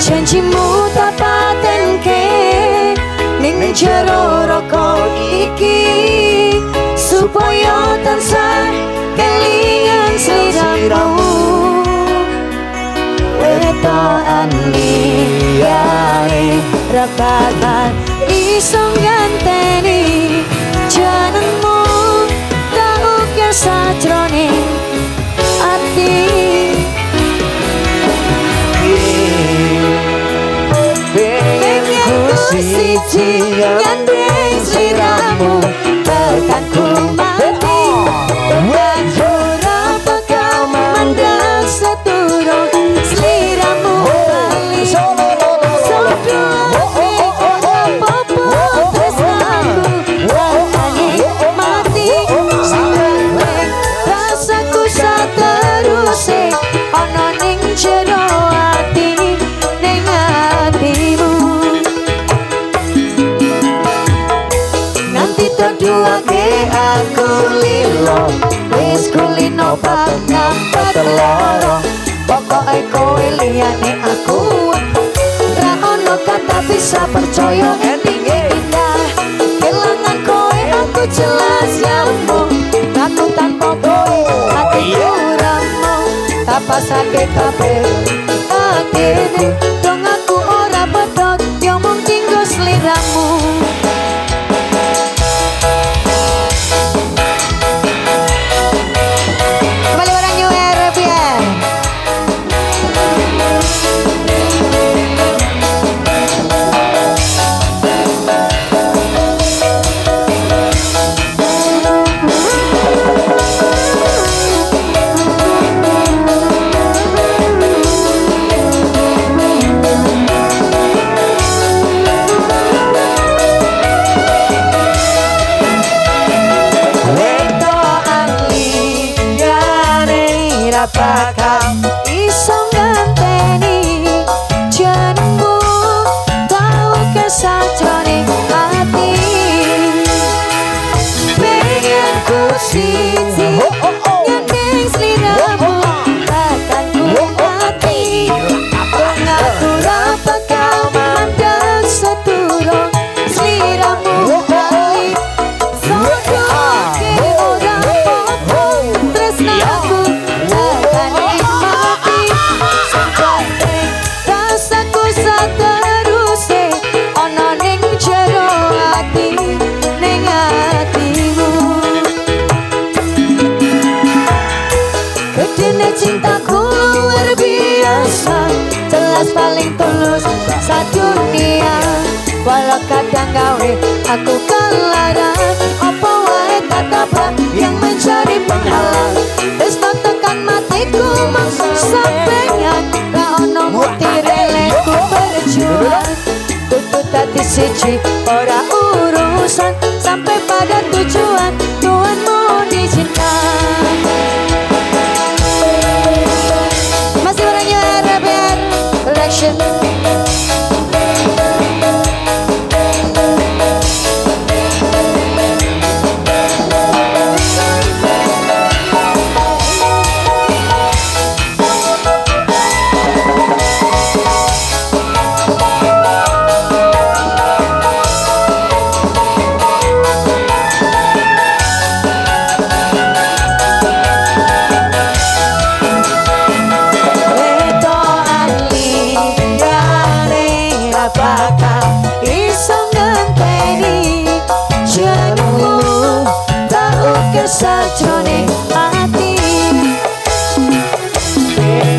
janjimu tak patenke ning jero roko iki supaya tansah kelingan sliramu wetokan liyane ra bakal iso nganteni jenengmu tak ukir sajroning ati pengen ku siji nyandeng sliramu tekan ku mati tekan ora bakal mandang seturung sliramu bali aku lilo wis kulino bakal teloro pokoke kowe liyane aku ra ono kata bisa percaya endinge indah kelangan kowe aku jelas nyambung aku tanpa kowe hati ora mau tapasake kabeh atine dong aku ora pedot yo mung tinggo sliramu. Bakal iso nganteni jenengmu tau kesajroning ati pengen ku siji nyandeng sliramu takkan ku mati dong aku ra bakal mandang seturung sliramu bali sodoke ora apa-apa tresnaku cintaku luar biasa jelas paling tulus sadunia walau kadang gawe aku kelaran apa wae tatapa yang mencari penghalang wis tekan matiku maksa pengen ra ono mukti releku berjuang kudu dadi siji ora urusan sampai pada tujuan Tuhan mau diizinkan. Collection. Sajroning ati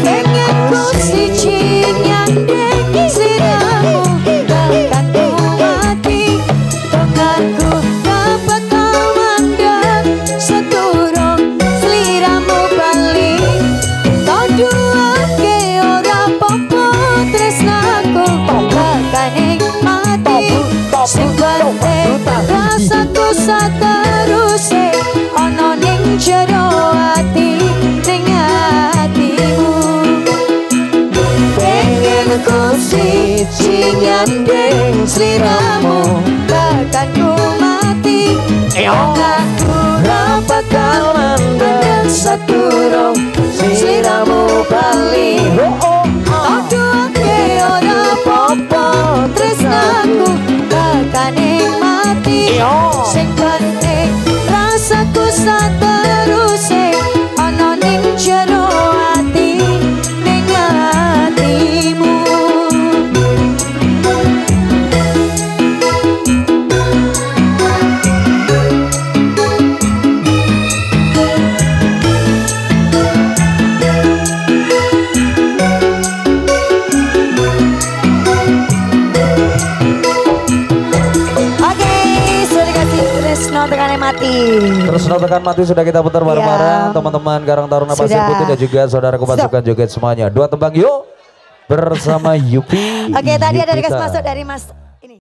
pengen ku siji nyandeng sliramu takkan ku mati dong aku gak bakal mandang seturung sliramu bali toduake ora apa-apa tresnaku bakane mati sing penting rasaku sateruse ono ning jero ati ning atimu pengen ku siji nyandeng sliramu takkan ku mati aku ra bakal mandang seturung sliramu bali aduh ke ora Tresno tekan mati. Tresno tekan mati sudah kita putar bareng-bareng teman-teman Karang Taruna Pasir Putih dan juga saudaraku pasukan joget semuanya. Dua tembang yuk bersama Yupi. Oke, tadi ada request masuk dari Mas